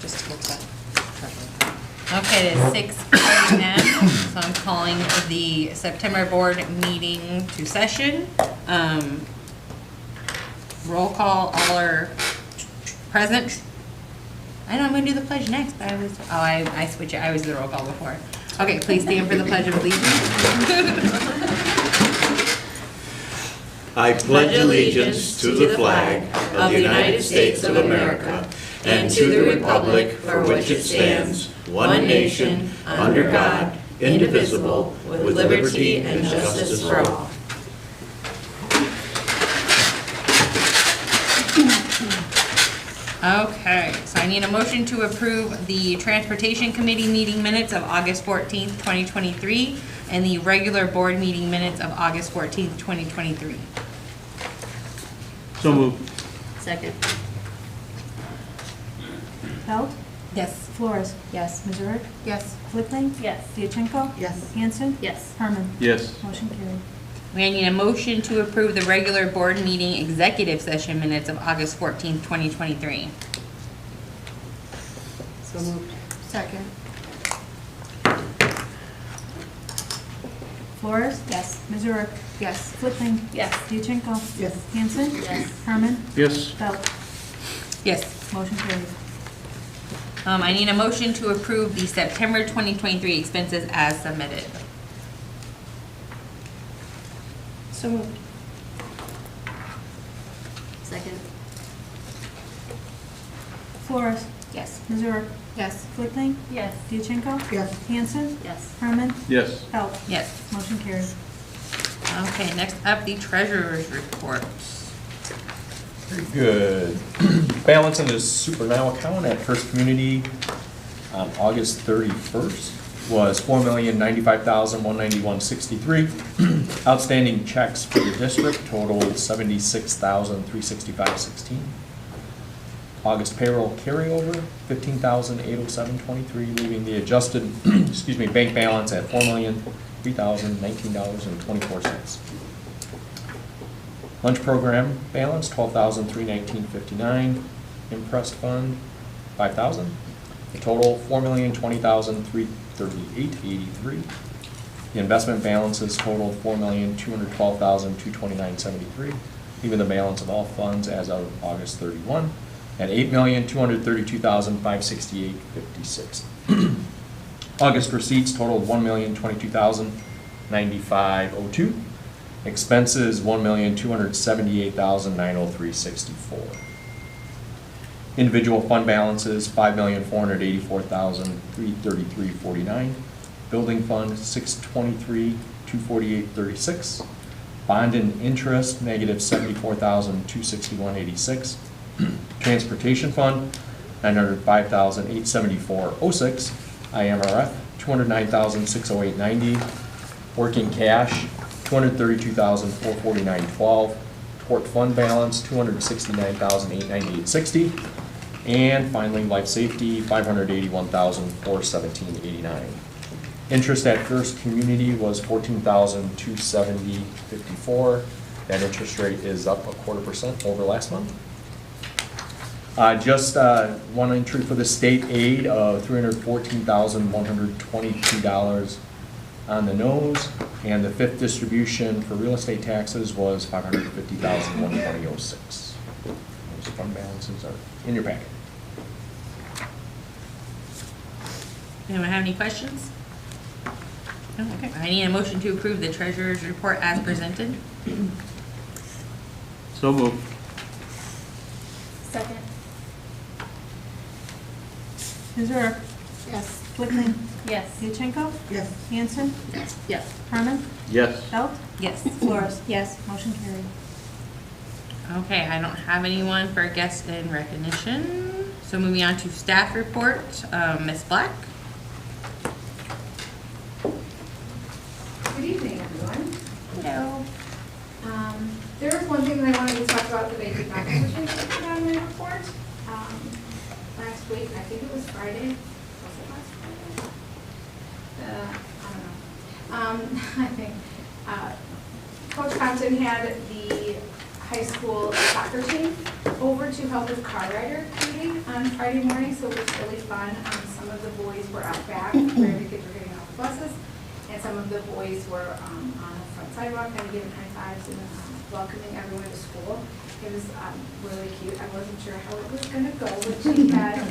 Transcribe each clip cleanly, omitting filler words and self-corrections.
Just look that. Okay, it is 6 p.m. So I'm calling the September board meeting to session. Roll call, all are present. I know I'm going to do the pledge next, but I switch it. I was the roll call before. Okay, please stand for the Pledge of Allegiance. I pledge allegiance to the flag of the United States of America and to the republic for which it stands, one nation, under God, indivisible, with liberty and justice for all. Okay, so I need a motion to approve the Transportation Committee meeting minutes of August 14th, 2023, and the regular board meeting minutes of August 14th, 2023. So moved. Second. Belt? Yes. Flores? Yes. Missouri? Yes. Flickling? Yes. Diachenko? Yes. Hanson? Yes. Herman? Yes. Motion carried. We need a motion to approve the regular board meeting executive session minutes of August 14th, 2023. So moved. Second. Flores? Yes. Missouri? Yes. Flickling? Yes. Diachenko? Yes. Hanson? Yes. Herman? Yes. Belt? Yes. Motion carried. I need a motion to approve the September 2023 expenses as submitted. So moved. Second. Flores? Yes. Missouri? Yes. Flickling? Yes. Diachenko? Yes. Hanson? Yes. Herman? Yes. Belt? Yes. Motion carried. Okay, next up, the treasurer's report. Very good. Balance in the Super Now account at First Community on August 31st was $4,095,191.63. Outstanding checks for the district totaled $76,365.16. August payroll carryover, $15,807.23, leaving the adjusted, bank balance at $4,003,019.24. Lunch program balance, $12,319.59. Impressed fund, $5,000. The total, $4,020,338.83. The investment balances totaled $4,212,229.73, leaving the balance of all funds as of August 31 at $8,232,568.56. August receipts totaled $1,022,095.02. Expenses, $1,278,903.64. Individual fund balances, $5,484,333.49. Building fund, $623,248.36. Bond and interest, negative $74,261.86. Transportation fund, $905,874.06. IMRF, $209,608.90. Working cash, $232,449.12. Tort fund balance, $269,898.60. And finally, life safety, $581,417.89. Interest at First Community was $14,270.54. That interest rate is up 0.25% over last month. Just one entry for the state aid of $314,122 on the nose, and the fifth distribution for real estate taxes was $550,120.06. Those fund balances are in your packet. Anyone have any questions? No? Okay. I need a motion to approve the treasurer's report as presented. So moved. Second. Missouri? Yes. Flickling? Yes. Diachenko? Yes. Hanson? Yes. Herman? Yes. Belt? Yes. Flores? Yes. Motion carried. Okay, I don't have anyone for guest in recognition. So moving on to staff report, Ms. Black. Good evening, everyone. Hello. There was one thing that I wanted to talk about that I did not get a chance to put on my report. Last week, I think it was Friday. Was it last Friday? I don't know. I think Coach Compton had the high school soccer team over to help with car rider duty on Friday morning, so it was really fun. Some of the boys were out back where the kids were getting off the buses, and some of the boys were on the front sidewalk kind of giving high fives and welcoming everyone to school. It was really cute. I wasn't sure how it was going to go, but she had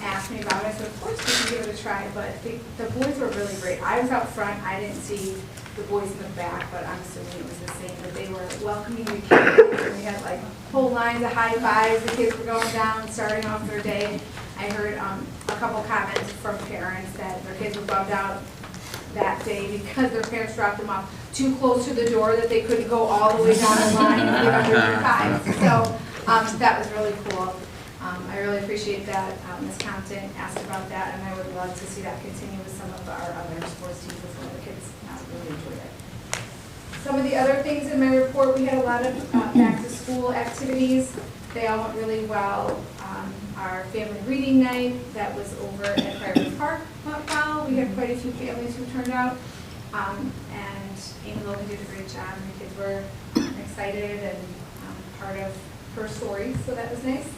asked me about it. So of course we can give it a try, but the boys were really great. I was out front. I didn't see the boys in the back, but I'm assuming it was the same. But they were welcoming the kids. And we had like whole lines of high fives. The kids were going down, starting off their day. I heard a couple comments from parents that their kids were bummed out that day because their parents dropped them off too close to the door that they couldn't go all the way down the line and get under their fives. So that was really cool. I really appreciate that. Ms. Compton asked about that, and I would love to see that continue with some of our other sports teams and some of the kids really enjoyed it. Some of the other things in my report, we had a lot of back to school activities. They all went really well. Our family reading night that was over at Prairie Park went well. We had quite a few families who turned out. And Amy Logan did a great job. The kids were excited and part of her story, so that was nice.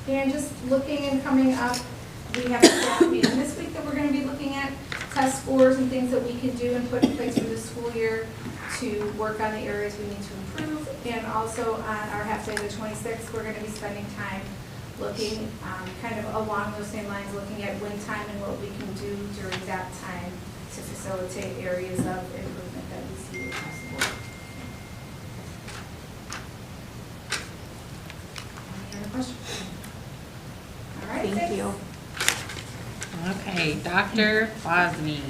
And just looking and coming up, we have a staff meeting this week that we're going to be looking at test scores and things that we can do and put in place for the school year to work on the areas we need to improve. And also on our half day, the 26th, we're going to be spending time looking kind of along those same lines, looking at win time and what we can do during that time to facilitate areas of improvement that we see across the board. Any other questions? All right, Thank you. Okay, Dr. Bosney.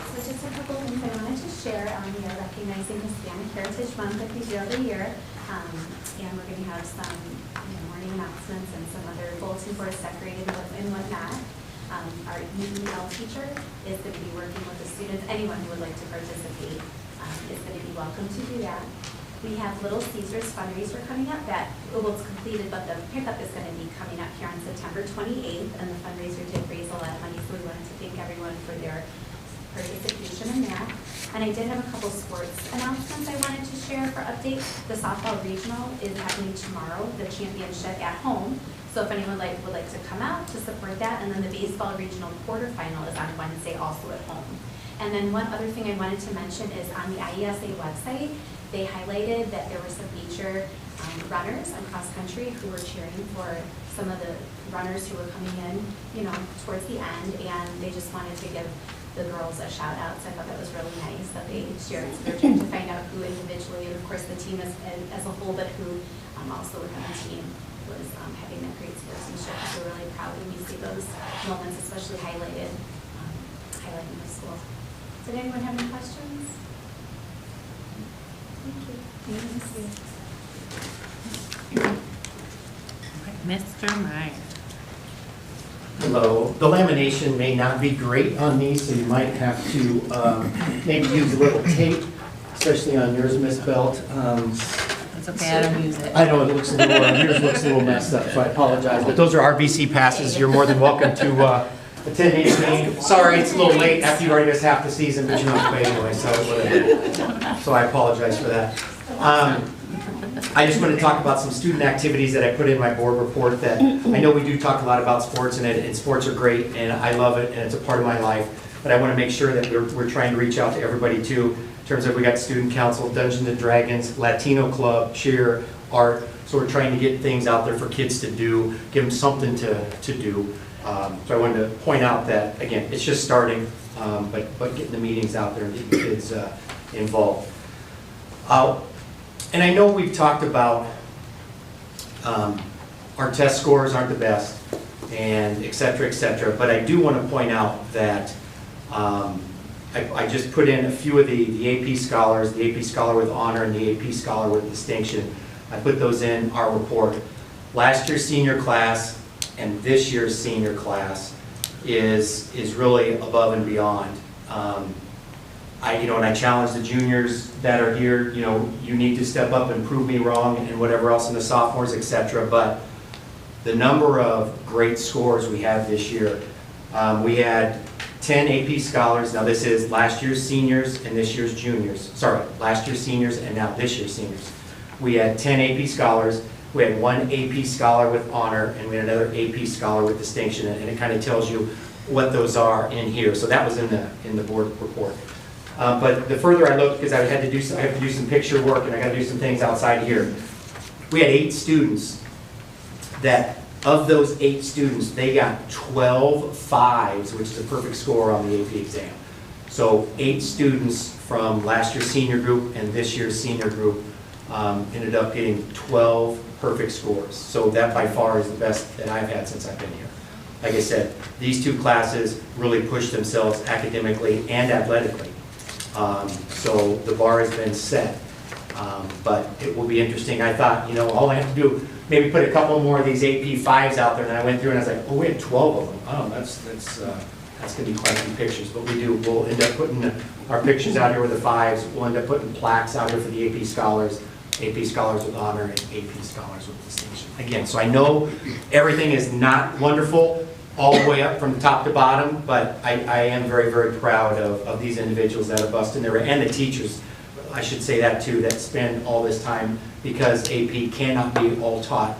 So just a couple things I wanted to share. We are recognizing Hispanic Heritage Month like we do every year. And we're going to have some morning announcements and some other bulletin boards decorated and whatnot. Our EEL teacher is going to be working with the students. Anyone who would like to participate is going to be welcome to do that. We have Little Caesars fundraiser coming up that, well, it's completed, but the pickup is going to be coming up here on September 28th, and the fundraiser did raise a lot of money, so we wanted to thank everyone for their participation in that. And I did have a couple sports announcements I wanted to share for updates. The softball regional is happening tomorrow, the championship at home. So if anyone would like to come out to support that, and then the baseball regional quarterfinal is on Wednesday, also at home. And then one other thing I wanted to mention is on the IESA website, they highlighted that there were some major runners on cross country who were cheering for some of the runners who were coming in, towards the end, and they just wanted to give the girls a shout out. So I thought that was really nice that they shared. So they're trying to find out who individually, and of course the team as a whole, but who also within the team was having that great sportsmanship. So we're really proud when we see those moments, especially highlighting the school. Did anyone have any questions? Thank you. Mr. Meyer. Hello. The lamination may not be great on these, so you might have to maybe use a little tape, especially on yours, Miss Belt. It's okay, I don't use it. I know it looks yours looks a little messed up, so I apologize. But those are RBC passes. You're more than welcome to attend any game. Sorry, it's a little late after you've already missed half the season, but you don't play anyway, so whatever. So I apologize for that. I just want to talk about some student activities that I put in my board report that I know we do talk a lot about sports, and sports are great, and I love it, and it's a part of my life. But I want to make sure that we're trying to reach out to everybody too, in terms of we got Student Council, Dungeons and Dragons, Latino Club, cheer, art. So we're trying to get things out there for kids to do, give them something to do. So I wanted to point out that, again, it's just starting, but getting the meetings out there and getting the kids involved. And I know we've talked about our test scores aren't the best, and et cetera, but I do want to point out that I just put in a few of the AP scholars, the AP Scholar with Honor and the AP Scholar with Distinction. I put those in our report. Last year's senior class and this year's senior class is really above and beyond. And I challenge the juniors that are here, you need to step up and prove me wrong and whatever else in the sophomores, et cetera. But the number of great scores we have this year, we had 10 AP scholars. Now this is last year's seniors and this year's juniors. Sorry, last year's seniors and now this year's seniors. We had 10 AP scholars. We had 1 AP scholar with honor, and we had another AP scholar with distinction, and it kind of tells you what those are in here. So that was in the board report. But the further I looked, because I have to do some picture work and I got to do some things outside here. We had 8 students that, of those 8 students, they got 12 5s, which is a perfect score on the AP exam. So 8 students from last year's senior group and this year's senior group ended up getting 12 perfect scores. So that by far is the best that I've had since I've been here. Like I said, these 2 classes really pushed themselves academically and athletically. So the bar has been set. But it will be interesting. I thought, all I have to do, maybe put a couple more of these AP 5s out there, and I went through and I was like, oh, we had 12 of them. Oh, that's going to be quite a few pictures. But we'll end up putting our pictures out here with the 5s. We'll end up putting plaques out here for the AP scholars with honor, and AP scholars with distinction. Again, so I know everything is not wonderful all the way up from top to bottom, but I am very, very proud of these individuals that have busted their, and the teachers, I should say that too, that spend all this time, because AP cannot be all taught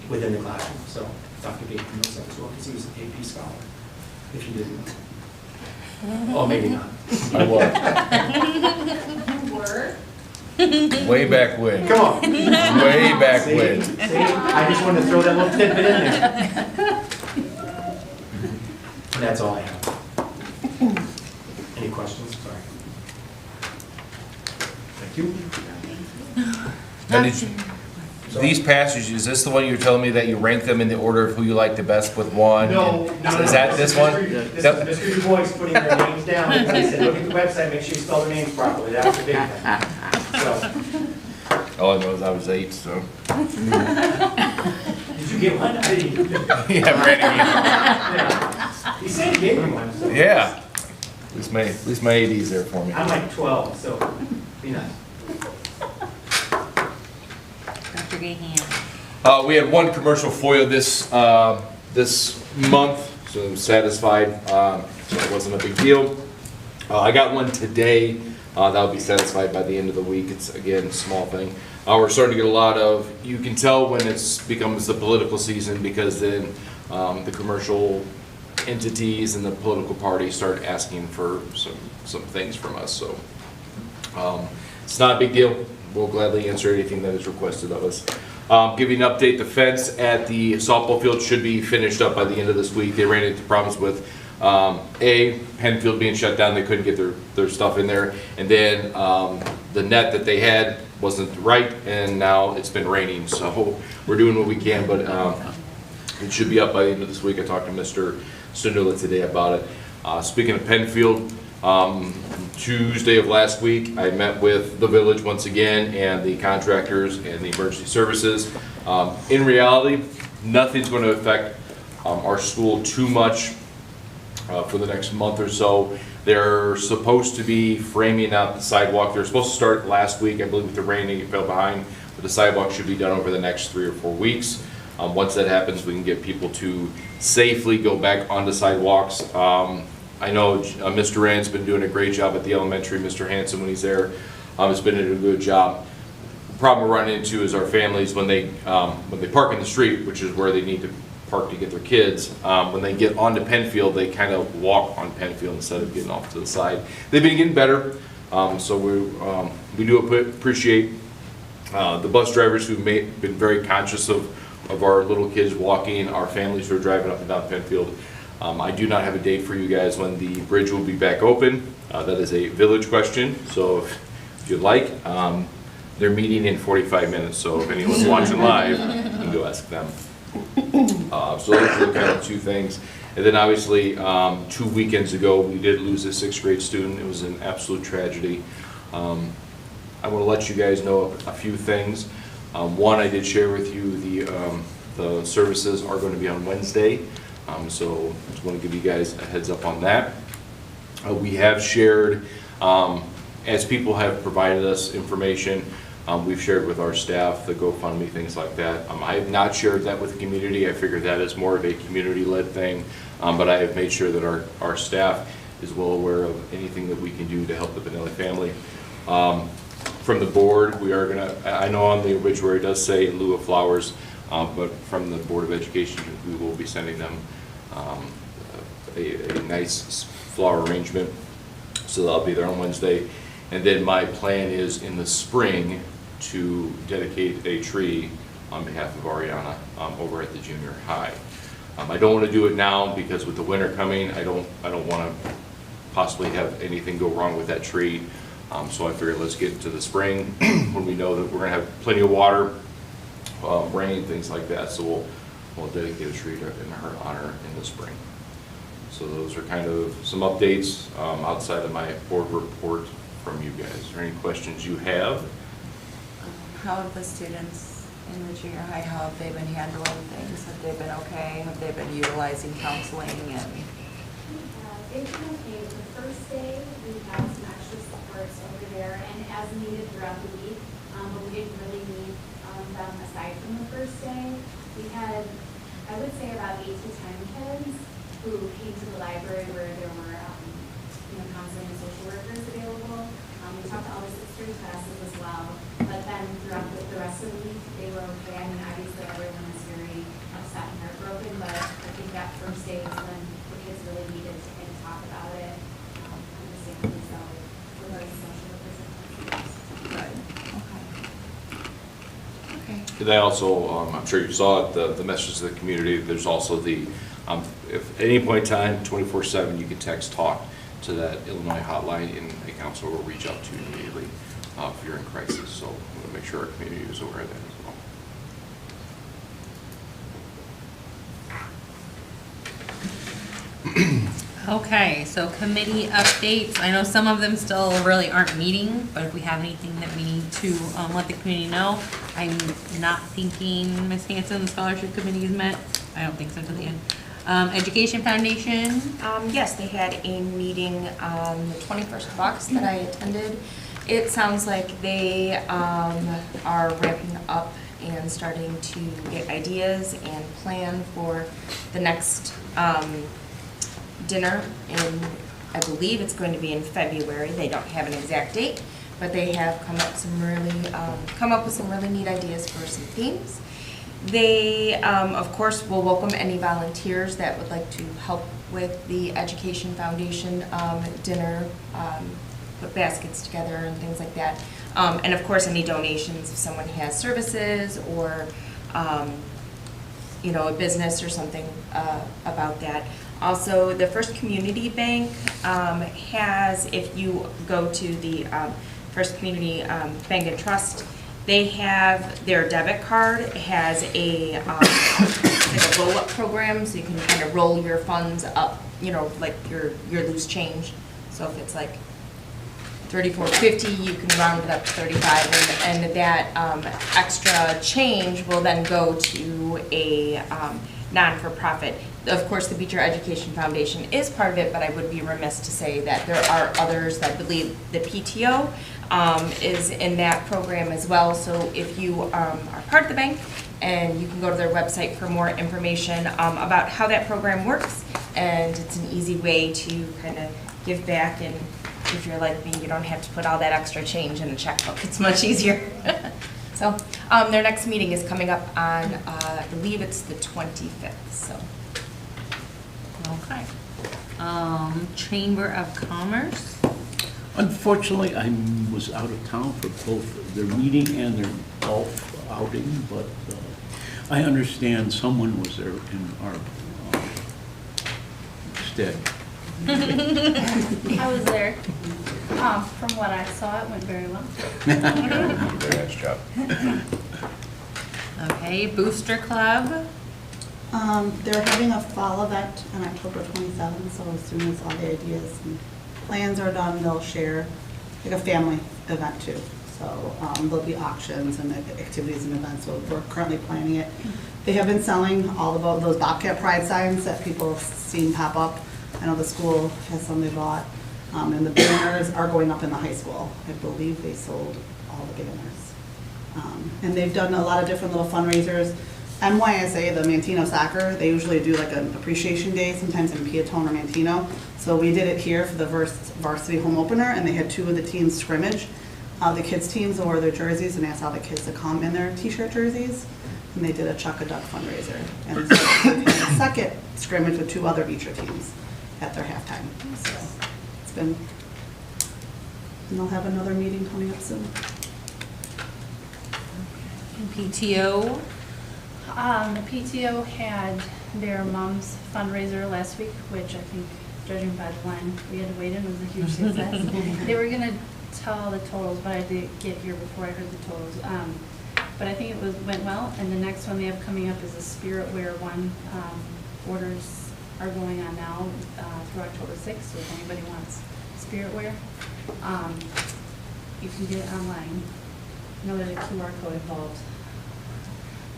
within the classroom. So Dr. Baker knows that as well, because he was an AP scholar, if you didn't know. Oh, maybe not. I was. You were? Way back when. Come on. Way back See? when. See? I just wanted to throw that little tidbit in there. And that's all I have. Any questions? Sorry. Thank you. Now, these passages, is this the one you were telling me that you rank them in the order of who you like the best with 1? No. Is that this one? This is Mr. Du Bois putting their names down. He said, look at the website, make sure you spell their names properly. That was the big thing. So, All I know is I was 8, so. did you get one? I didn't. Yeah, Randy. Yeah. He said he gave me one. So. Yeah. At least my AD's there for me. I'm like 12, so be nice. Dr. Gahan. We had 1 commercial FOIA this month, so I'm satisfied. So it wasn't a big deal. I got 1 today. That'll be satisfied by the end of the week. It's, again, a small thing. We're starting to get a lot of, you can tell when it becomes the political season, because then the commercial entities and the political parties start asking for some things from us. So it's not a big deal. We'll gladly answer anything that is requested of us. Give you an update, the fence at the softball field should be finished up by the end of this week. They ran into problems with Penfield being shut down. They couldn't get their stuff in there. And then the net that they had wasn't right, and now it's been raining. So we're doing what we can, but it should be up by the end of this week. I talked to Mr. Sundula today about it. Speaking of Penfield, Tuesday of last week, I met with the village once again and the contractors and the emergency services. In reality, nothing's going to affect our school too much for the next month or so. They're supposed to be framing out the sidewalk. They're supposed to start last week, I believe, with the rain, it fell behind, but the sidewalk should be done over the next 3 or 4 weeks. Once that happens, we can get people to safely go back onto sidewalks. I know Mr. Rand's been doing a great job at the elementary. Mr. Hanson, when he's there, has been doing a good job. The problem we're running into is our families when they park in the street, which is where they need to park to get their kids. When they get onto Penfield, they kind of walk on Penfield instead of getting off to the side. They've been getting better, so we do appreciate the bus drivers who've been very conscious of our little kids walking, our families who are driving up and down Penfield. I do not have a date for you guys when the bridge will be back open. That is a village question, so if you'd like, they're meeting in 45 minutes, so if anyone's watching live, you can go ask them. So those are kind of 2 things. And then obviously, 2 weekends ago, we did lose a 6th grade student. It was an absolute tragedy. I want to let you guys know a few things. One, I did share with you the services are going to be on Wednesday. So I just want to give you guys a heads up on that. We have shared, as people have provided us information, we've shared with our staff the GoFundMe, things like that. I have not shared that with the community. I figured that is more of a community-led thing, but I have made sure that our staff is well aware of anything that we can do to help the Benelli family. From the board, we are gonna, I know on the obituary it does say in lieu of flowers, but from the Board of Education, we will be sending them a nice flower arrangement. So that'll be there on Wednesday. And then my plan is in the spring to dedicate a tree on behalf of Ariana over at the junior high. I don't want to do it now because with the winter coming, I don't want to possibly have anything go wrong with that tree. So I figured let's get to the spring when we know that we're going to have plenty of water, rain, things like that. So we'll dedicate a tree in her honor in the spring. So those are kind of some updates outside of my board report from you guys. Is there any questions you have? How have the students in the junior high, how have they been handling things? Have they been okay? Have they been utilizing counseling and? They've been okay. The first day, we had some extra supports over there and as needed throughout the week, but we didn't really need them aside from the first day. We had, I would say, about 8 to 10 kids who came to the library where there were, counseling and social workers available. We talked to all the 6th grade classes as well, but then throughout the rest of the week, they were okay. I mean, obviously everyone was very upset and heartbroken, but I think that first day was when the kids really needed to kind of talk about it, understandably so, with our social workers and counselors. Okay. And I also, I'm sure you saw it, the message to the community, there's also the, if at any point in time, 24/7, you can text TALK to that Illinois hotline, and a counselor will reach out to you immediately if you're in crisis. So I'm going to make sure our community is aware of that as well. Okay, so committee updates. I know some of them still really aren't meeting, but if we have anything that we need to let the community know, I'm not thinking Ms. Hanson, the scholarship committee is met. I don't think so till the end. Education Foundation. Yes, they had a meeting on the 21st of August that I attended. It sounds like they are ramping up and starting to get ideas and plan for the next dinner in, I believe it's going to be in February. They don't have an exact date, but they have come up with some really neat ideas for some themes. They, of course, will welcome any volunteers that would like to help with the Education Foundation dinner, put baskets together and things like that. And of course, any donations if someone has services or, a business or something about that. Also, the First Community Bank has, if you go to the First Community Bank and Trust, they have their debit card has a like a roll-up program, so you can kind of roll your funds up, like your loose change. So if it's like $34.50, you can round it up to $35, and that extra change will then go to a non-for-profit. Of course, the Beecher Education Foundation is part of it, but I would be remiss to say that there are others. I believe the PTO is in that program as well. So if you are part of the bank, and you can go to their website for more information about how that program works, and it's an easy way to kind of give back. And if you're like me, you don't have to put all that extra change in a checkbook. It's much easier. So their next meeting is coming up on, I believe it's the 25th. So. Okay. Chamber of Commerce. Unfortunately, I was out of town for both their meeting and their golf outing, but I understand someone was there in our stead. I was there. From what I saw, it went very well. Very nice job. Okay, Booster Club. They're having a fall event on October 27th, so as soon as all the ideas and plans are done, they'll share, like a family event too. So there'll be auctions and activities and events, so we're currently planning it. They have been selling all of those Bobcat Pride signs that people have seen pop up. I know the school has some they bought, and the banners are going up in the high school. I believe they sold all the banners. And they've done a lot of different little fundraisers. NYSA, the Mantino soccer, they usually do like an appreciation day, sometimes in Peatone or Mantino. So we did it here for the varsity home opener, and they had 2 of the teams scrimmage. The kids' teams wore their jerseys, and asked all the kids to come in their t-shirt jerseys. And they did a Chuck a Duck fundraiser. And so they had a second scrimmage with 2 other Beecher teams at their halftime. So it's been, and they'll have another meeting coming up soon. PTO. The PTO had their mom's fundraiser last week, which I think, judging by the line we had to wait in, was a huge success. They were gonna tell the totals, but I did get here before I heard the totals. But I think it went well, and the next one they have coming up is a Spirit Wear one. Orders are going on now through October 6th, so if anybody wants Spirit Wear, you can get it online. I know there's a QR code involved.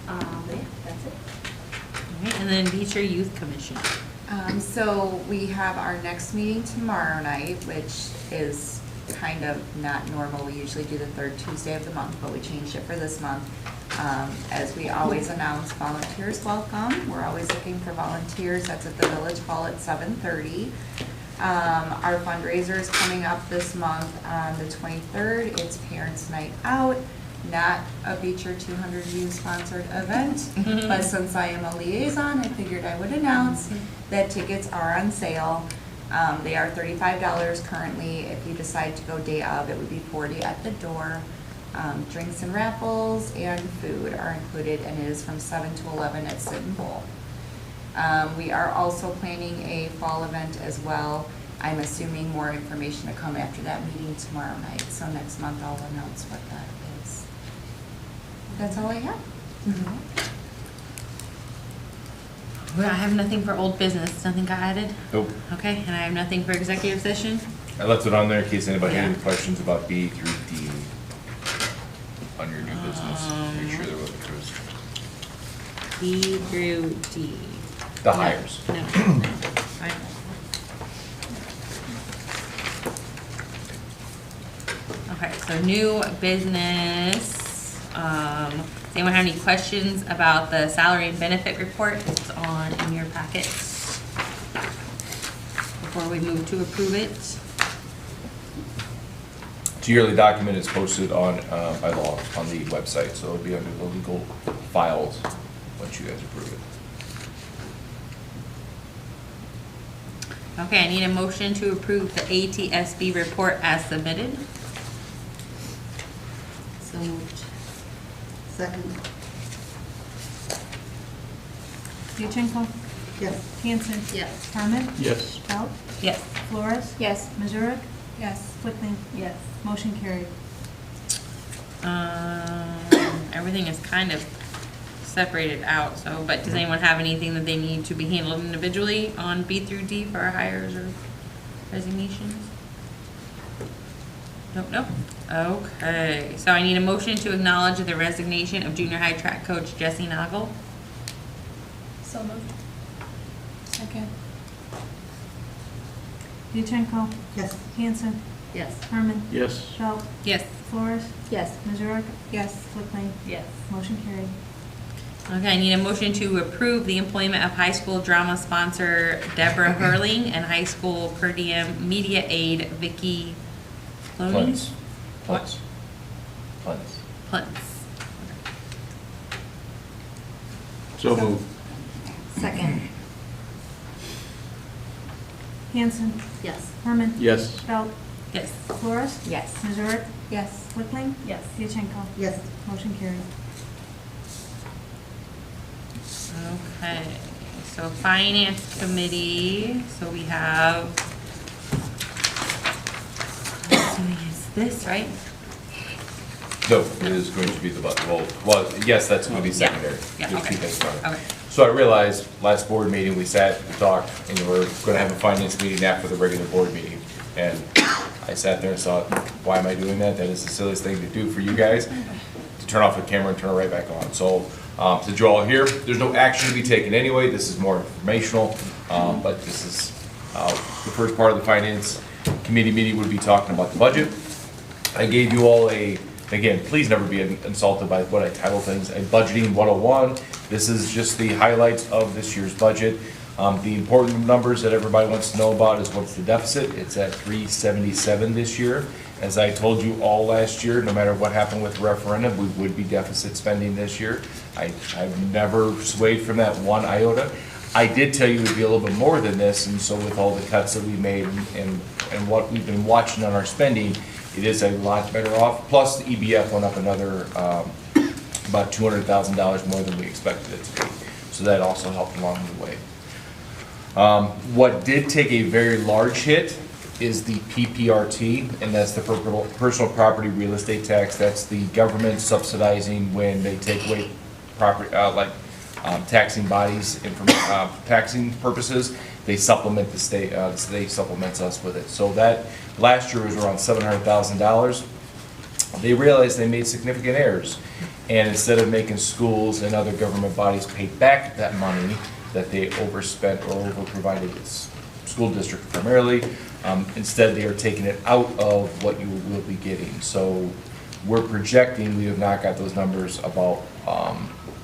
But yeah, that's it. All right, and then Beecher Youth Commission. So we have our next meeting tomorrow night, which is kind of not normal. We usually do the 3rd Tuesday of the month, but we changed it for this month. As we always announce, volunteers welcome. We're always looking for volunteers. That's at the Village Hall at 7:30. Our fundraiser is coming up this month on the 23rd. It's Parents' Night Out. Not a Beecher 200U sponsored event, but since I am a liaison, I figured I would announce that tickets are on sale. They are $35 currently. If you decide to go day of, it would be $40 at the door. Drinks and raffles and food are included, and it is from 7 to 11 at Sit and Bowl. We are also planning a fall event as well. I'm assuming more information to come after that meeting tomorrow night, so next month I'll announce what that is. That's all I have. Well, I have nothing for old business. Nothing got added? Nope. Okay, and I have nothing for executive session? I left it on there in case anybody had any Yeah. questions about B through D on your new business. Make sure they're looking through B through D. the hires. No. I- Okay, so new business. Does anyone have any questions about the salary and benefit report? It's in your packets. Before we move to approve it. It's a yearly document. It's posted on, by law on the website, so it'll be under the legal files once you guys approve it. Okay, I need a motion to approve the ATSB report as submitted. So moved. Second. Yuchenko? Yes. Hanson? Yes. Herman? Yes. Belt? Yes. Flores? Yes. Mazurik? Yes. Whitman? Yes. Motion carried. Everything is kind of separated out, so, but does anyone have anything that they need to be handled individually on B through D for our hires or resignations? Nope. Okay, so I need a motion to acknowledge the resignation of junior high track coach Jessie Noggle. So moved. Second. Yuchenko? Yes. Hanson? Yes. Herman? Yes. Belt? Yes. Flores? Yes. Mazurik? Yes. Whitman? Yes. Motion carried. Okay, I need a motion to approve the employment of high school drama sponsor Deborah Hurling and high school per diem media aide Vicky Cloney? Plunce. Plunce. So moved. Second. Hanson? Yes. Herman? Yes. Belt? Yes. Flores? Yes. Mazurik? Yes. Whitman? Yes. Yuchenko? Yes. Motion carried. Okay, so finance committee, so we have, I'm assuming it's this, right? No, it is going to be the budget. Well, yes, that's going to be secondary. Yeah, Just okay. keep it in mind. Okay. So I realized last board meeting, we sat and talked, and we were going to have a finance meeting after the regular board meeting. And I sat there and thought, why am I doing that? That is the silliest thing to do for you guys, to turn off the camera and turn it right back on. So since you're all here, there's no action to be taken anyway. This is more informational, but this is the first part of the finance committee meeting would be talking about the budget. I gave you all again, please never be insulted by what I title things, a budgeting 101. This is just the highlights of this year's budget. The important numbers that everybody wants to know about is what's the deficit. It's at 377 this year. As I told you all last year, no matter what happened with referendum, we would be deficit spending this year. I've never swayed from that one iota. I did tell you it would be a little bit more than this, and so with all the cuts that we made and what we've been watching on our spending, it is a lot better off. Plus, the EBF went up another about $200,000 more than we expected it to be. So that also helped along the way. What did take a very large hit is the PPRT, and that's the personal property real estate tax. That's the government subsidizing when they take away property, taxing bodies and from taxing purposes. They supplement the state. The state supplements us with it. So that last year was around $700,000. They realized they made significant errors, and instead of making schools and other government bodies pay back that money that they overspent or overprovided its school district primarily, instead they are taking it out of what you will be getting. So we're projecting, we have not got those numbers, about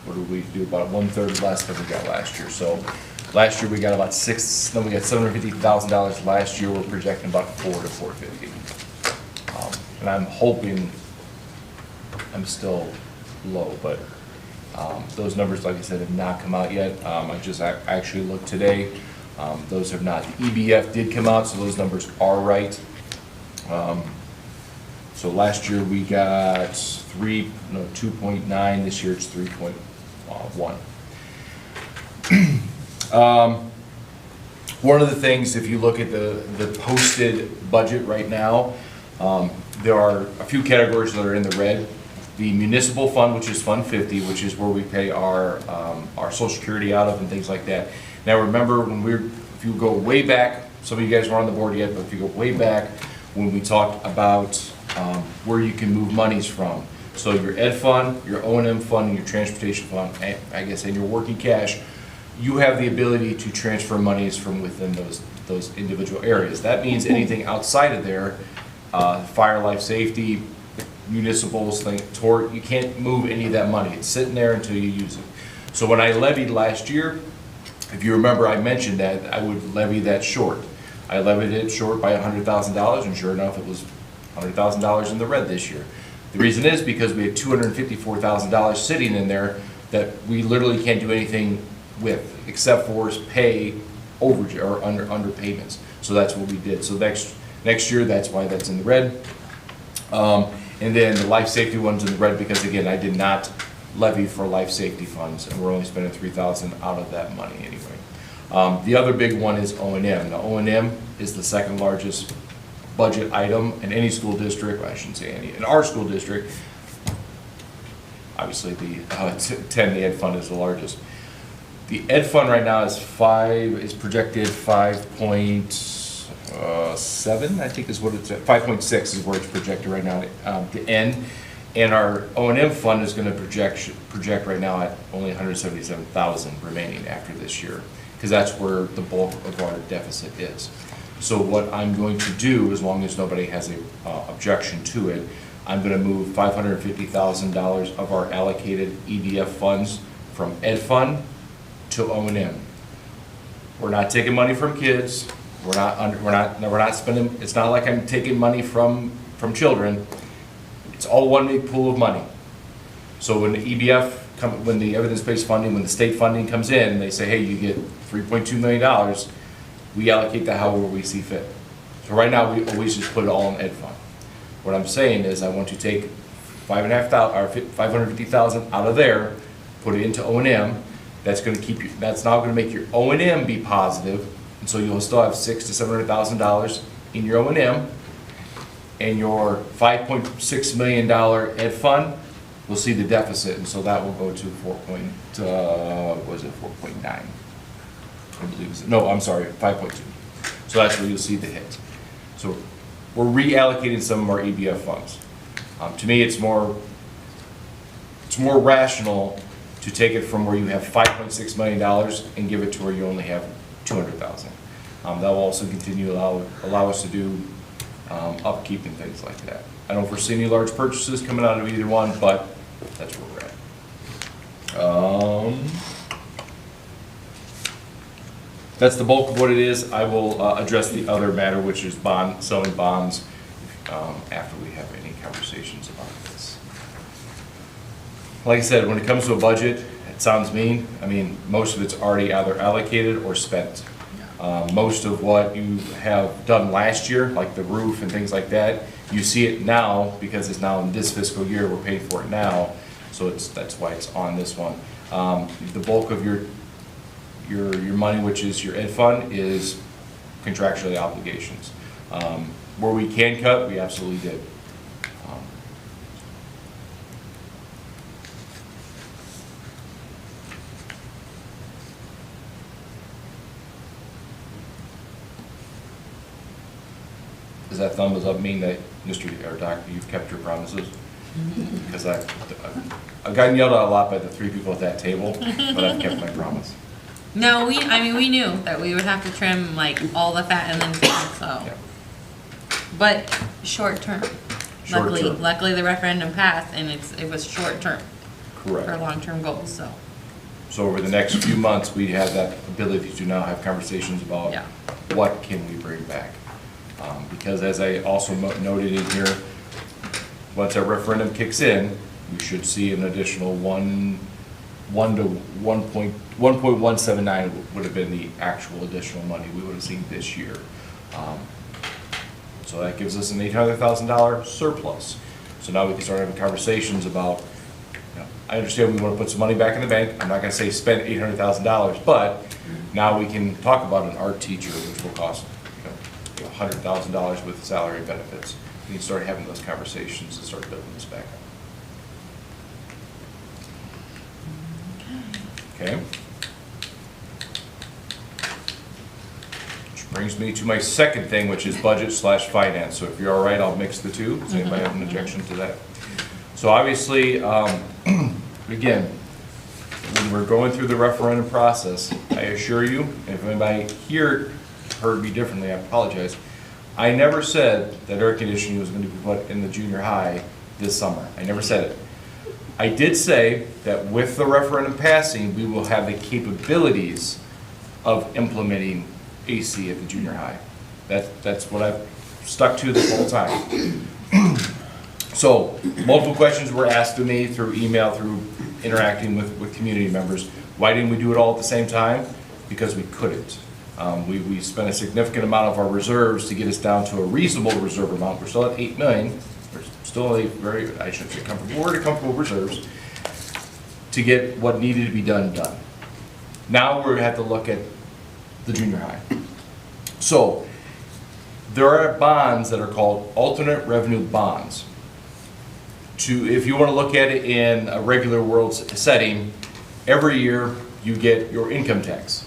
what did we do, about 1/3 less than we got last year. So last year we got about we got $750,000 last year. We're projecting about $400 to $450. And I'm hoping I'm still low, but those numbers, like I said, have not come out yet. I just actually looked today. Those have not. The EBF did come out, so those numbers are right. So last year we got 2.9. This year it's 3.1. One of the things, if you look at the posted budget right now, there are a few categories that are in the red. The municipal fund, which is Fund 50, which is where we pay our Social Security out of and things like that. Now remember, if you go way back, some of you guys weren't on the board yet, but if you go way back, when we talked about where you can move monies from. So your ed fund, your O&M fund, and your transportation fund, I guess, and your working cash, you have the ability to transfer monies from within those individual areas. That means anything outside of there, fire, life safety, municipals, tort, you can't move any of that money. It's sitting there until you use it. So when I levied last year, if you remember, I mentioned that I would levy that short. I levied it short by $100,000, and sure enough, it was $100,000 in the red this year. The reason is because we had $254,000 sitting in there that we literally can't do anything with, except for pay overage or underpayments. So that's what we did. So next year, that's why that's in the red. And then the life safety one's in the red because, again, I did not levy for life safety funds, and we're only spending $3,000 out of that money anyway. The other big one is O&M. Now, O&M is the second largest budget item in any school district. I shouldn't say any. In our school district, obviously the 10, the ed fund is the largest. The ed fund right now is projected 5.7, I think is what it's at. 5.6 is where it's projected right now to end. And our O&M fund is going to project right now at only 177,000 remaining after this year, because that's where the bulk of our deficit is. So what I'm going to do, as long as nobody has an objection to it, I'm going to move $550,000 of our allocated EBF funds from ed fund to O&M. We're not taking money from kids. We're not spending. It's not like I'm taking money from children. It's all one big pool of money. So when the EBF when the evidence-based funding, when the state funding comes in, they say, hey, you get $3.2 million. We allocate that however we see fit. So right now we always just put it all in ed fund. What I'm saying is I want to take $550,000 out of there, put it into O&M. That's going to keep you. That's now going to make your O&M be positive, and so you'll still have $600,000 to $700,000 in your O&M, and your $5.6 million ed fund will see the deficit, and so that will go to 4.9? I believe no, I'm sorry, 5.2. So that's where you'll see the hit. So we're reallocating some of our EBF funds. To me, it's more rational to take it from where you have $5.6 million and give it to where you only have $200,000. That will also continue to allow us to do upkeep and things like that. I don't foresee any large purchases coming out of either one, but that's where we're at. That's the bulk of what it is. I will address the other matter, which is selling bonds, after we have any conversations about this. Like I said, when it comes to a budget, it sounds mean. I mean, most of it's already either allocated or spent. Most of what you have done last year, like the roof and things like that, you see it now because it's now in this fiscal year, we're paying for it now. So that's why it's on this one. The bulk of your money, which is your ed fund, is contractually obligations. Where we can cut, we absolutely did. Does that thumbs up mean that, Mr. or Doctor, you've kept your promises? Because I've gotten yelled at a lot by the three people at that table, but I've kept my promise. No, we knew that we would have to trim like all the fat and then some, so. Yeah. But short term. Short Luckily, term. luckily the referendum passed and it was short term for Correct. long-term goals, so. So over the next few months, we have that ability to now have conversations about Yeah. what can we bring back. Because as I also noted in here, once our referendum kicks in, we should see an additional 1.179 would have been the actual additional money we would have seen this year. So that gives us an $800,000 surplus. So now we can start having conversations about, I understand we want to put some money back in the bank. I'm not going to say spend $800,000, but now we can talk about an art teacher, which will cost $100,000 with salary and benefits. We can start having those conversations and start building this back up. Okay. Which brings me to my second thing, which is budget/finance. So if you're all right, I'll mix the two. Does anybody have an objection to that? So obviously, again, when we're going through the referendum process, I assure you, and if anybody here heard me differently, I apologize. I never said that air conditioning was going to be put in the junior high this summer. I never said it. I did say that with the referendum passing, we will have the capabilities of implementing AC at the junior high. That's what I've stuck to this whole time. So, multiple questions were asked to me through email, through interacting with community members. Why didn't we do it all at the same time? Because we couldn't. We spent a significant amount of our reserves to get us down to a reasonable reserve amount. We're still at 8 million. We're still a very, I shouldn't say comfortable, we're at comfortable reserves to get what needed to be done. Now we're going to have to look at the junior high. So, there are bonds that are called alternate revenue bonds. If you want to look at it in a regular world setting, every year you get your income tax.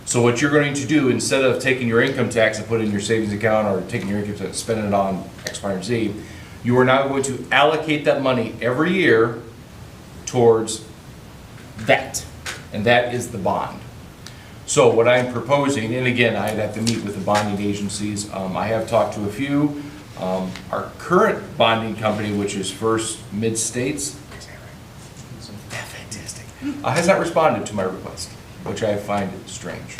So what you're going to do, instead of taking your income tax and put it in your savings account or taking your income tax and spending it on X, Y, and Z, you are now going to allocate that money every year towards that. And that is the bond. So what I'm proposing, and again, I'd have to meet with the bonding agencies. I have talked to a few. Our current bonding company, which is First Mid-States, fantastic, has not responded to my request, which I find strange.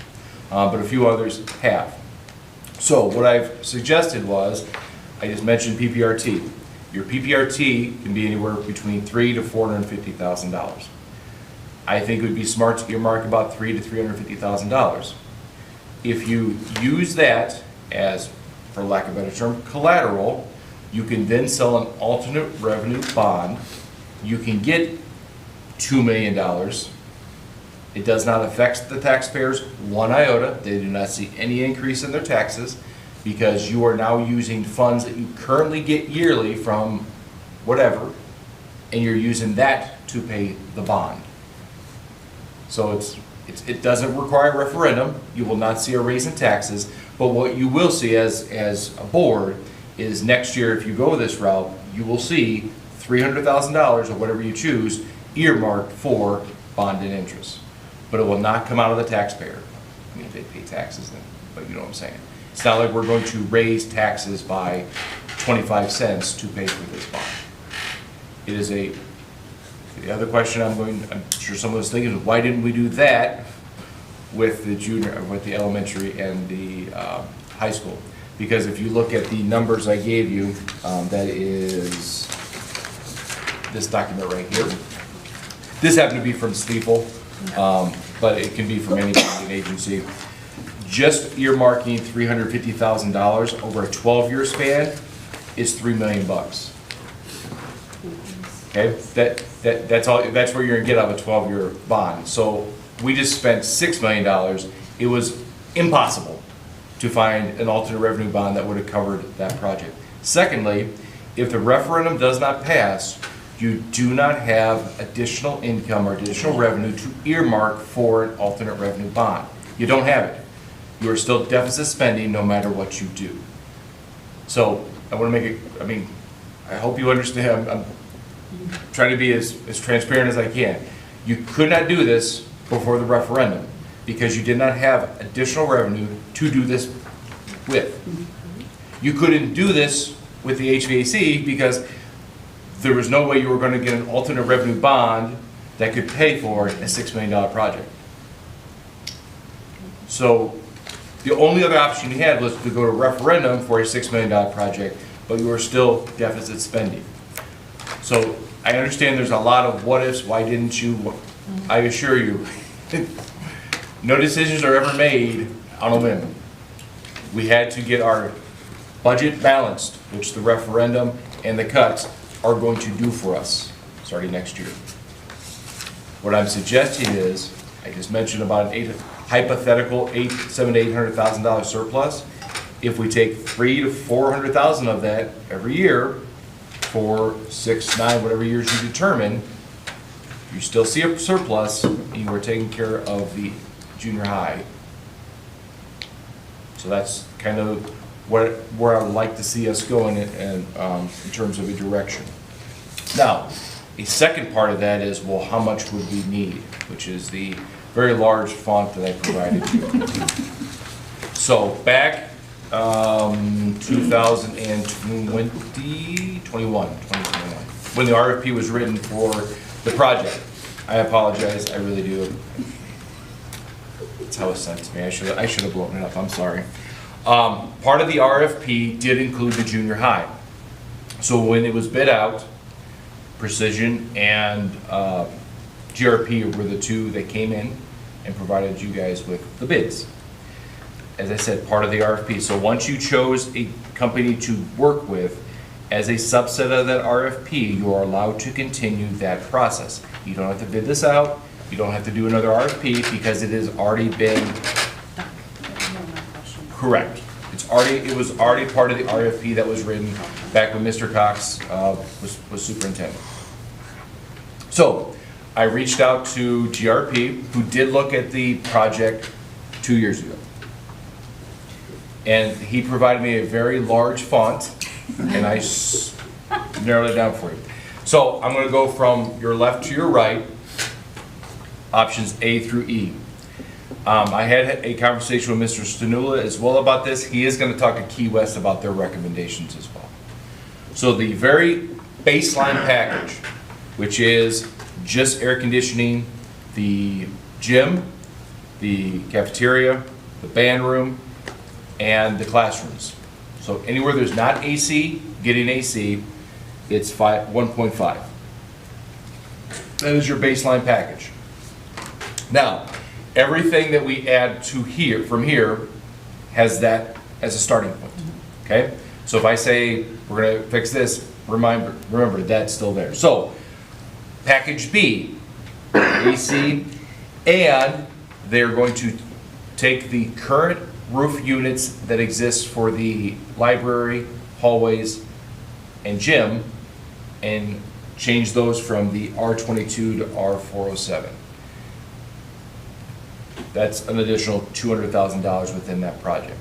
But a few others have. So what I've suggested was, I just mentioned PPRT. Your PPRT can be anywhere between $300,000 to $450,000. I think it would be smart to earmark about $300,000 to $350,000. If you use that as, for lack of a better term, collateral, you can then sell an alternate revenue bond. You can get $2 million. It does not affect the taxpayers one iota. They do not see any increase in their taxes because you are now using funds that you currently get yearly from whatever, and you're using that to pay the bond. So it doesn't require a referendum. You will not see a raise in taxes, but what you will see as a board is next year, if you go this route, you will see $300,000 or whatever you choose earmarked for bond and interest. But it will not come out of the taxpayer. I mean, if they pay taxes then, but you know what I'm saying. It's not like we're going to raise taxes by 25 cents to pay for this bond. It is a The other question I'm sure someone was thinking is, why didn't we do that with the elementary and the high school? Because if you look at the numbers I gave you, that is this document right here. This happened to be from Steeple, but it can be from any government agency. Just earmarking $350,000 over a 12-year span is $3 million. Okay, that's all. That's where you're gonna get out of a 12-year bond. So we just spent $6 million. It was impossible to find an alternate revenue bond that would have covered that project. Secondly, if the referendum does not pass, you do not have additional income or additional revenue to earmark for an alternate revenue bond. You don't have it. You are still deficit spending no matter what you do. So I want to make it, I hope you understand, I'm trying to be as transparent as I can. You could not do this before the referendum because you did not have additional revenue to do this with. You couldn't do this with the HVAC because there was no way you were going to get an alternate revenue bond that could pay for a $6 million project. So the only other option you had was to go to referendum for a $6 million project, but you were still deficit spending. So I understand there's a lot of what ifs, why didn't you? I assure you, no decisions are ever made on a whim. We had to get our budget balanced, which the referendum and the cuts are going to do for us starting next year. What I'm suggesting is, I just mentioned about an hypothetical $700,000 to $800,000 surplus. If we take $300,000 to $400,000 of that every year for 6, 9, whatever years you determine, you still see a surplus, and you are taking care of the junior high. So that's kind of where I would like to see us going in terms of a direction. Now, a second part of that is, well, how much would we need? Which is the very large font that I provided you. So back 2021, when the RFP was written for the project. I apologize, I really do. That's how it was sent to me. I should have blown it up, I'm sorry. Part of the RFP did include the junior high. So when it was bid out, Precision and GRP were the two that came in and provided you guys with the bids. As I said, part of the RFP. So once you chose a company to work with, as a subset of that RFP, you are allowed to continue that process. You don't have to bid this out. You don't have to do another RFP because it has already been correct. It was already part of the RFP that was written back when Mr. Cox was superintendent. So I reached out to GRP, who did look at the project 2 years ago. And he provided me a very large font, and I narrowed it down for you. So I'm going to go from your left to your right, options A through E. I had a conversation with Mr. Stanula as well about this. He is going to talk to Key West about their recommendations as well. So the very baseline package, which is just air conditioning, the gym, the cafeteria, the band room, and the classrooms. So anywhere there's not AC, getting AC, it's 1.5. That is your baseline package. Now, everything that we add to here, from here, has that as a starting point, okay? So if I say we're gonna fix this, remember that's still there. So, package B, AC, and they're going to take the current roof units that exist for the library, hallways, and gym, and change those from the R22 to R407. That's an additional $200,000 within that project.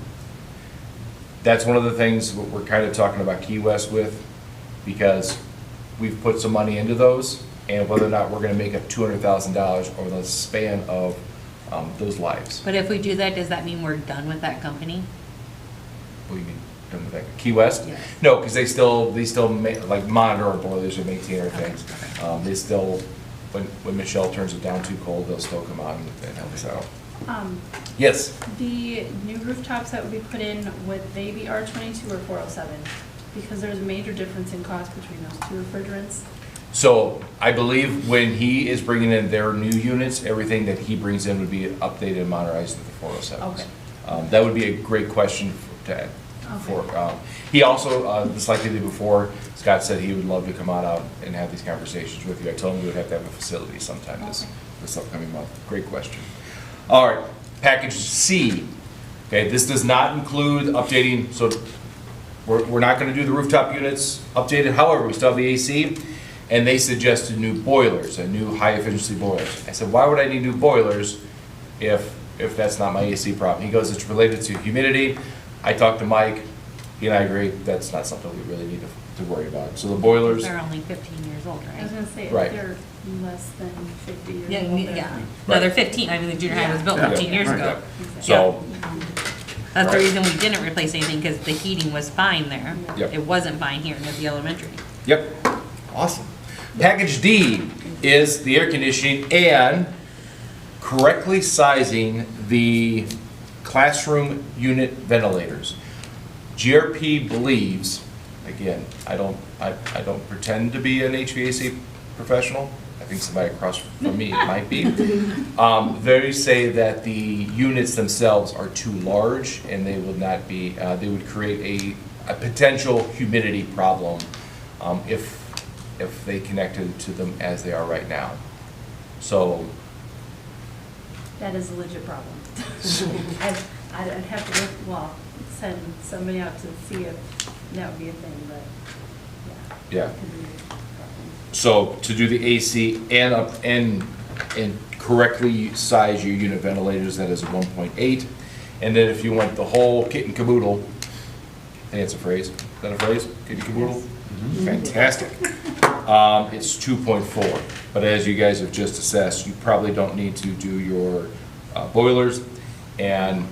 That's one of the things we're kind of talking about Key West with, because we've put some money into those, and whether or not we're going to make up $200,000 over the span of those lives. But if we do that, does that mean we're done with that company? What do you mean, done with that? Key West? Yes. No, because they still like monitor our boilers and maintain our things. They still when Michelle turns it down too cold, they'll still come on and help us out. Um, Yes? The new rooftops that would be put in, would they be R22 or 407? Because there's a major difference in cost between those two refrigerants. So I believe when he is bringing in their new units, everything that he brings in would be updated and modernized with the 407s. Okay. That would be a great question to for. He also, just like they did before, Scott said he would love to come out and have these conversations with you. I told him we would have to have a facility sometime this upcoming month. Great question. All right, package C. Okay, this does not include updating, so we're not gonna do the rooftop units updated. However, we still have the AC, and they suggested new boilers, new high efficiency boilers. I said, why would I need new boilers if that's not my AC problem? He goes, it's related to humidity. I talked to Mike, he and I agree, that's not something we really need to worry about. So the boilers. They're only 15 years old, I was right? gonna say, if Right. they're less than 50 years Yeah, old. yeah. they're- No, they're 15. I mean, the junior high was built 15 years ago. So, That's the Right. reason we didn't replace anything, because the heating was fine there. Yep. It wasn't fine here at the elementary. yep, awesome. Package D is the air conditioning and correctly sizing the classroom unit ventilators. GRP believes, again, I don't pretend to be an HVAC professional. I think somebody across from me might be. They say that the units themselves are too large and they would not be, they would create a potential humidity problem if they connected to them as they are right now. So, That is a legit problem. I'd have to send somebody out to see if that would be a thing, but, yeah. yeah. it could be a problem. So to do the AC and correctly size your unit ventilators, that is a 1.8. And then if you want the whole kit and caboodle, I think it's a phrase. Is that a phrase? Kit and caboodle? Fantastic. It's 2.4. But as you guys have just assessed, you probably don't need to do your boilers. And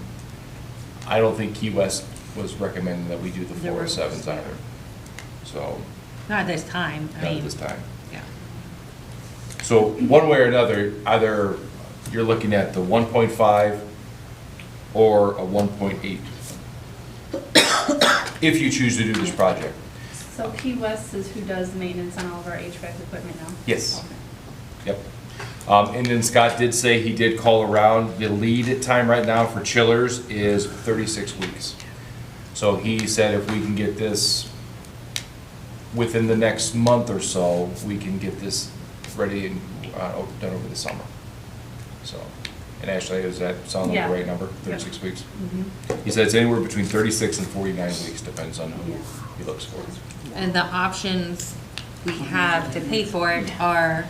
I don't think Key West was recommending that we do the 407s either. So, Not at this time. I not at mean, this time. yeah. So one way or another, either you're looking at the 1.5 or a 1.8 if you choose to do this project. So Key West is who does maintenance on all of our HVAC equipment now? Yes. Okay. Yep. And then Scott did say he did call around. The lead time right now for chillers is 36 weeks. So he said if we can get this within the next month or so, we can get this ready and done over the summer. So, and Ashley, does that sound like Yeah. the right number, 36 weeks? Mhm. He said it's anywhere between 36 and 49 weeks, depends on who Yeah. he looks for. And the options we have to pay for it are,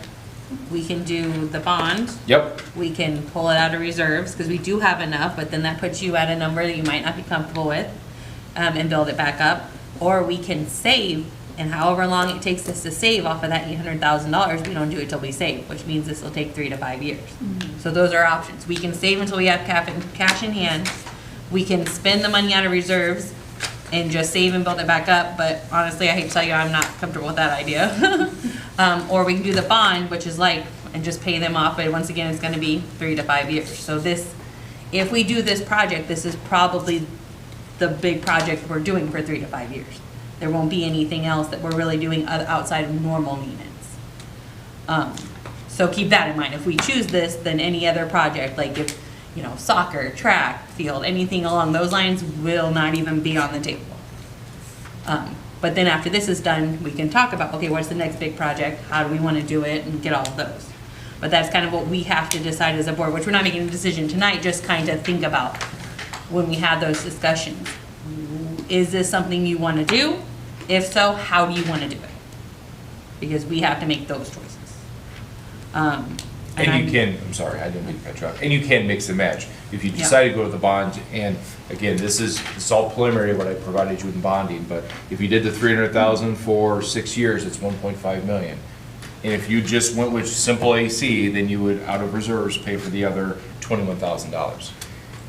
we can do the bond. Yep, We can pull it out of reserves, because we do have enough, but then that puts you at a number that you might not be comfortable with, and build it back up. Or we can save, and however long it takes us to save off of that $800,000, we don't do it till we save, which means this will take 3 to 5 years. So those are options. We can save until we have cash in hand. We can spend the money out of reserves and just save and build it back up, but honestly, I hate to tell you, I'm not comfortable with that idea. Or we can do the bond, which is like, and just pay them off, but once again, it's gonna be 3 to 5 years. So this, if we do this project, this is probably the big project we're doing for 3 to 5 years. There won't be anything else that we're really doing outside of normal maintenance. So keep that in mind. If we choose this, then any other project, like if, soccer, track, field, anything along those lines will not even be on the table. But then after this is done, we can talk about, okay, what's the next big project? How do we want to do it and get all of those? But that's kind of what we have to decide as a board, which we're not making a decision tonight, just kind of think about when we have those discussions. Is this something you want to do? If so, how do you want to do it? Because we have to make those choices. and you can, I'm sorry, I didn't mean to cut you off, and you can mix and match. If you Yeah. decide to go with the bond, and again, this is all preliminary, what I provided you in bonding, but if you did the 300,000 for 6 years, it's 1.5 million. And if you just went with simple AC, then you would, out of reserves, pay for the other $21,000.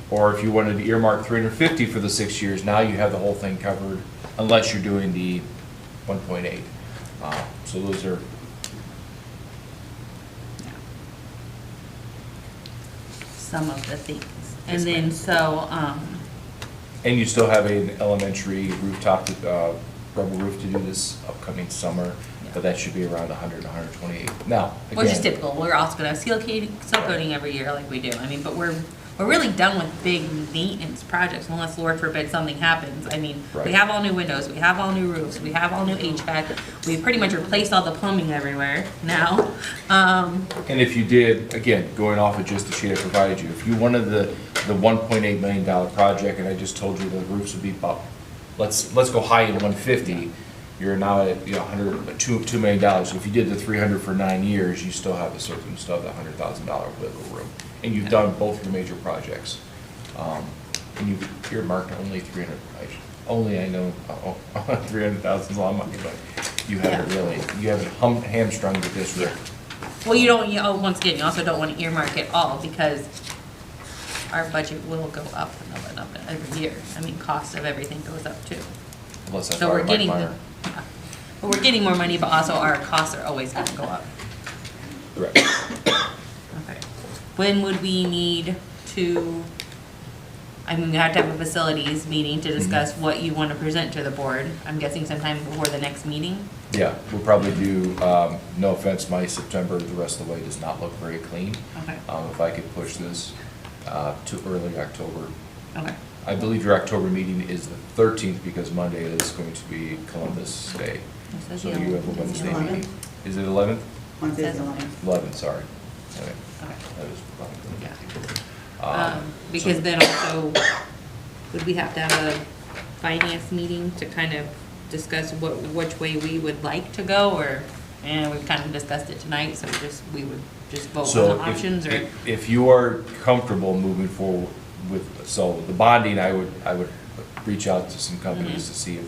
Or if you wanted to earmark 350 for the 6 years, now you have the whole thing covered, unless you're doing the 1.8. So those are, some of the things. And Yes, then, ma'am. so, And you still have an elementary rooftop, rubber roof to do this upcoming summer, but that should be around 100, 128. Now, which is again, typical, we're also gonna have seal coating every year like we do. I mean, but we're really done with big maintenance projects unless, Lord forbid, something happens. I mean, we Right. have all new windows, we have all new roofs, we have all new HVAC. We've pretty much replaced all the plumbing everywhere now. and if you did, again, going off of just the sheet I provided you, if you wanted the $1.8 million project, and I just told you the roofs would be about, let's go high in 150, you're now at, $2 million. If you did the 300 for 9 years, you still have the $100,000 wiggle room. And you've done both your major projects. And you've earmarked only 300, I know, 300,000 is a lot of money, but you haven't really, you haven't hamstrung with this roof. Well, you don't, once again, you also don't want to earmark it all because our budget will go up and up every year. I mean, cost of everything goes up too. Unless I So fire we're Mike getting, Meyer. but we're getting more money, but also our costs are always gonna go up. Correct. Okay. When would we need to, I mean, we have to have a facilities meeting to discuss what you want to present to the board. I'm guessing sometime before the next meeting? Yeah, we'll probably do, no offense, my September, the rest of the way does not look very clean. Okay, If I could push this to early October. okay. I believe your October meeting is the 13th because Monday is going to be Columbus Day. This So is the you have a 11th. Wednesday 11th. meeting. Is it 11th? Wednesday's the 11th. 11th, sorry. Okay. Okay. That is probably good. Yeah. Because so- then also, would we have to have a finance meeting to kind of discuss which way we would like to go, or, and we've kind of discussed it tonight, so we would just vote on So the options, or? if you are comfortable moving forward with, so the bonding, I would reach out to some companies to see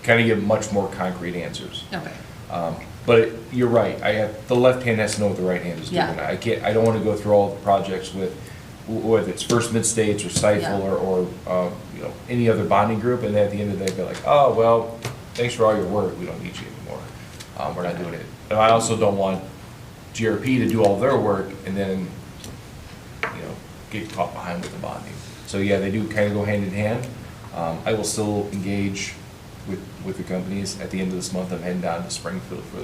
kind of give much more concrete answers. Okay. But you're right, the left hand has to know what the right hand is doing. Yeah. I don't want to go through all the projects with, whether it's First Mid-States or Stifle Yeah. or any other bonding group, and then at the end of the day, be like, oh, well, thanks for all your work, we don't need you anymore. We're not doing it. And I also don't want GRP to do all their work and then, get caught behind with the bonding. So yeah, they do kind of go hand in hand. I will still engage with the companies. At the end of this month, I'm heading down to Springfield for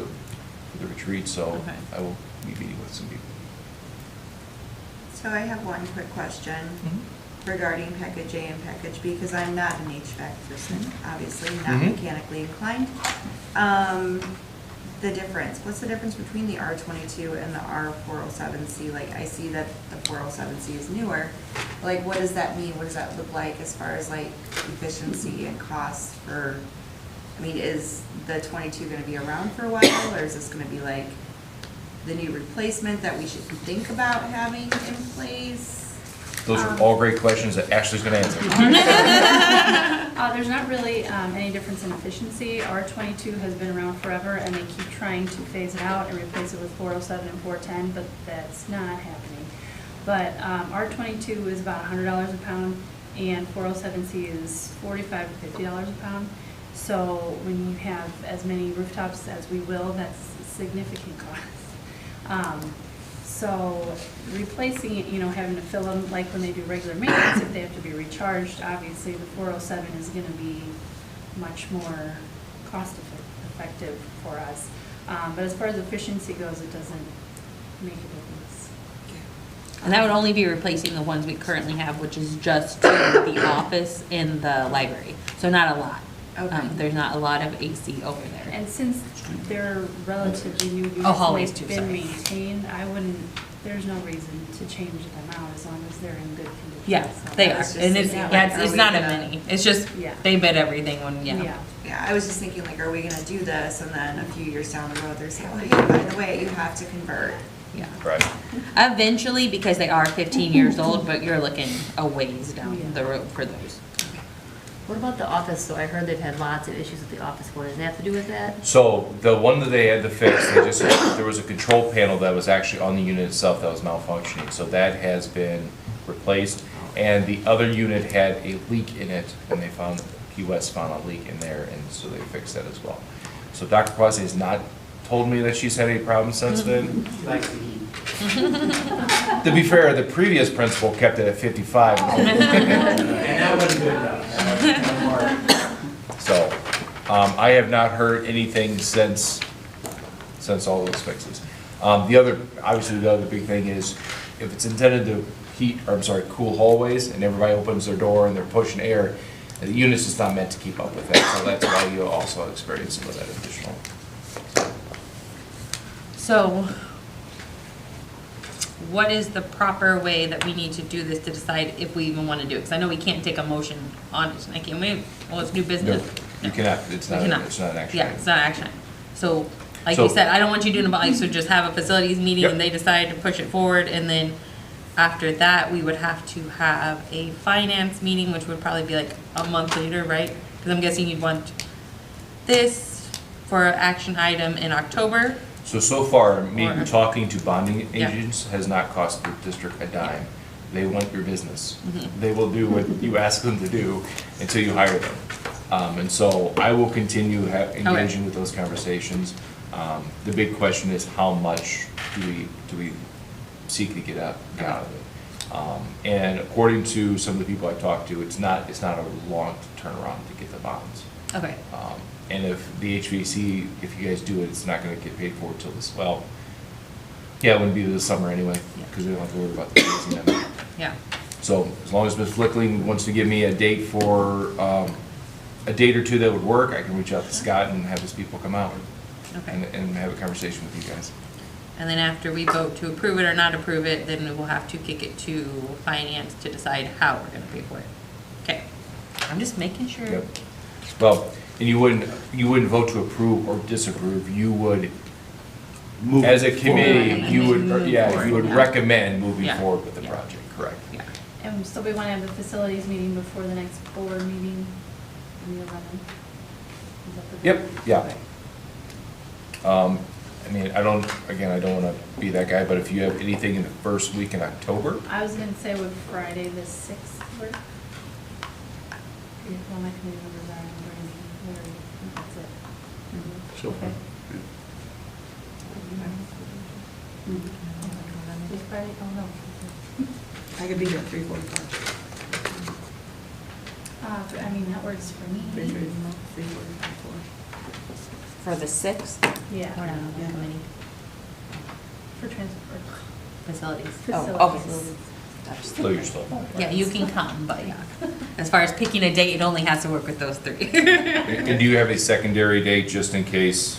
the retreat, so Okay. I will be meeting with some people. So I have one quick question regarding package A and package B, because I'm not an HVAC person, obviously, not Mhm. mechanically inclined. The difference, what's the difference between the R22 and the R407C? Like, I see that the 407C is newer. Like, what does that mean? What does that look like as far as like efficiency and cost for, I mean, is the 22 gonna be around for a while, or is this gonna be like the new replacement that we should think about having in place? Those are all great questions that Ashley's going to answer. There's not really any difference in efficiency. R22 has been around forever, and they keep trying to phase it out and replace it with 407 and 410, but that's not happening. But R22 is about $100 a pound, and 407C is $45 to $50 a pound. So when you have as many rooftops as we will, that's a significant cost. So replacing it, having to fill them like when they do regular maintenance, if they have to be recharged, obviously the 407 is going to be much more cost effective for us. But as far as efficiency goes, it doesn't make a difference. And that would only be replacing the ones we currently have, which is just the office and the library, so not a lot. Okay. There's not a lot of AC over there. And since they're relatively new units, hallways and too, they've been sorry. maintained, there's no reason to change them out as long as they're in good condition. Yeah, So they I are, was just and it's, thinking, yeah, like, it's are we not a gonna- mini, it's just, Yeah. they bid everything when, Yeah. Yeah, I was just thinking like, are we gonna do this, and then a few years down the road, they're saying, oh, hey, by the way, you have to convert. yeah. Right. Eventually, because they are 15 years old, but you're looking a ways down Yeah. the road for those. What about the office? So I heard they've had lots of issues with the office. What does it have to do with that? So the one that they had to fix, there was a control panel that was actually on the unit itself that was malfunctioning. So that has been replaced. And the other unit had a leak in it, and they found, Key West found a leak in there, and so they fixed that as well. So Dr. Quasi is not told me that she's had any problems since then. He likes to eat. To be fair, the previous principal kept it at 55. And that wasn't good enough. That wasn't So, I have not heard anything since all those fixes. Obviously, the other big thing is, if it's intended to cool hallways, and everybody opens their door and they're pushing air, the unit's just not meant to keep up with that, so that's why you also experience some of that additional. So, what is the proper way that we need to do this to decide if we even want to do it? Because I know we can't take a motion on it tonight, can we? Well, it's new business. No, you cannot, it's not We cannot. an action. Yeah, it's not action. So, like So- you said, I don't want you doing it, so just have a facilities meeting Yep. and they decide to push it forward, and then after that, we would have to have a finance meeting, which would probably be like a month later, right? Because I'm guessing you'd want this for an action item in October. So far, me Or- talking to bonding Yeah. agents has not cost the district a dime. They want your business. Mhm. They will do what you ask them to do until you hire them. And so I will continue engaging with those conversations. The big question is, how much do we seek to get out of it? And according to some of the people I talked to, it's not a long turnaround to get the bonds. Okay. And if the HVAC, if you guys do it, it's not gonna get paid for till this, well, yeah, it wouldn't be this summer anyway, because we don't have to worry about the phasing of it. Yeah. So as long as Ms. Flickling wants to give me a date for, a date or two that would work, I can reach out to Scott and have his people come out Okay. and have a conversation with you guys. And then after we vote to approve it or not approve it, then we will have to kick it to finance to decide how we're gonna pay for it. Okay. I'm just making sure. Yep. Well, and you wouldn't vote to approve or disapprove, you would, Move as a it committee, forward. you would, Move yeah, forward, you would yeah. recommend moving Yeah. forward with the Yeah. project, correct? Yeah. And so we want to have the facilities meeting before the next board meeting on the 11th. Is that the Yep, date? yeah. Okay. I mean, I don't wanna be that guy, but if you have anything in the first week in October, I was gonna say would Friday the 6th work? Well, my committee members are in Brandy, that's it. So, Okay. Is Friday, oh no. I could be here at 3:45. I mean, that works for me. 3:45, 4. For the 6th? Yeah. We're not on the Yeah. committee. For transport. Facilities. Oh, okay. so you're still. Yeah, you can come, but yeah. As far as picking a date, it only has to work with those three. And do you have a secondary date just in case?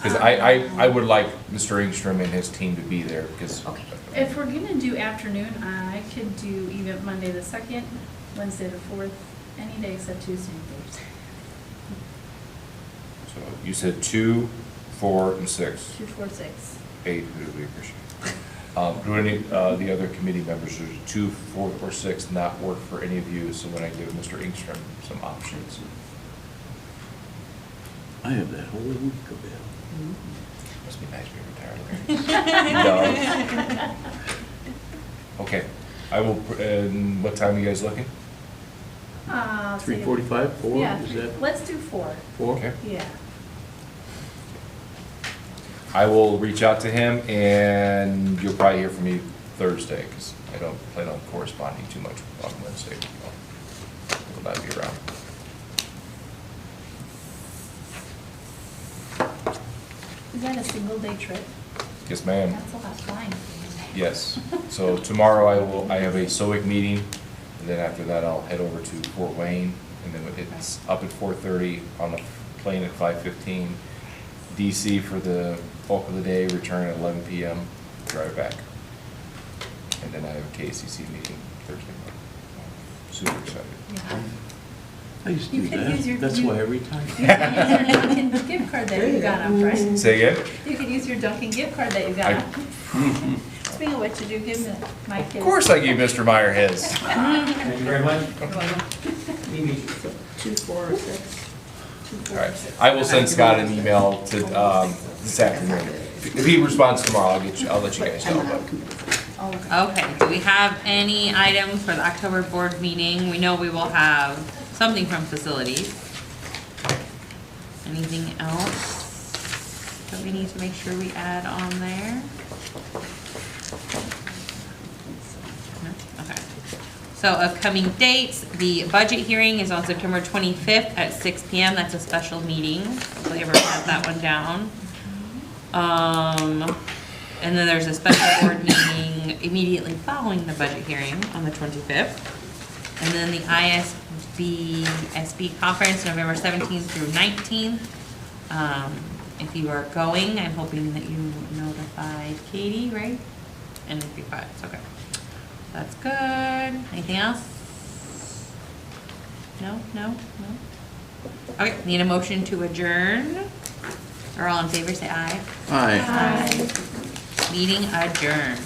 Because I would like Mr. Engstrom and his team to be there, because. Okay. If we're gonna do afternoon, I could do even Monday the 2nd, Wednesday the 4th, any day except Tuesday and Thursday. So you said 2, 4, and 6. 2, 4, 6. 8, who do we appreciate? Do any, the other committee members, or 2, 4, or 6 not work for any of you, so when I give Mr. Engstrom some options? I have that whole week available. Must be nice being retired, okay? No. Okay, I will, and what time are you guys looking? Say 3:45, 4, Yeah, is that let's do 4. 4? Okay. Yeah. I will reach out to him, and you'll probably hear from me Thursday, because I don't plan on corresponding too much on Wednesday. Will not be around. Is that a single day trip? Yes, ma'am. That's a lot of flying. Yes. So tomorrow I have a SOIC meeting, and then after that I'll head over to Fort Wayne, and then it's up at 4:30 on the plane at 5:15. DC for the bulk of the day, return at 11 p.m., drive back. And then I have a KCC meeting Thursday morning. Super excited. I used to You do could use your- that. That's you- why I retired. You could use your Dunkin' gift card that you got up, right? Say again? You could use your Dunkin' gift card that you got up. Speaking of which, did you give my kids? Of course I gave Mr. Meyer his. Thank you very much. We meet 2, 4, or 6. All right, I will send Scott an email to, this afternoon. If he responds tomorrow, I'll let you guys know. Okay, do we have any items for the October board meeting? We know we will have something from facilities. Anything else? that we need to make sure we add on there? No? Okay. So upcoming dates, the budget hearing is on September 25th at 6 PM. That's a special meeting. Hopefully everyone has that one down. And then there's a special board meeting immediately following the budget hearing on the 25th. And then the ISB conference, November 17th through 19th. If you are going, I'm hoping that you notified Katie, right? And if you got, it's okay. That's good. Anything else? No? Okay, need a motion to adjourn. Or all in favor, say aye. Aye. Aye. Meeting adjourned.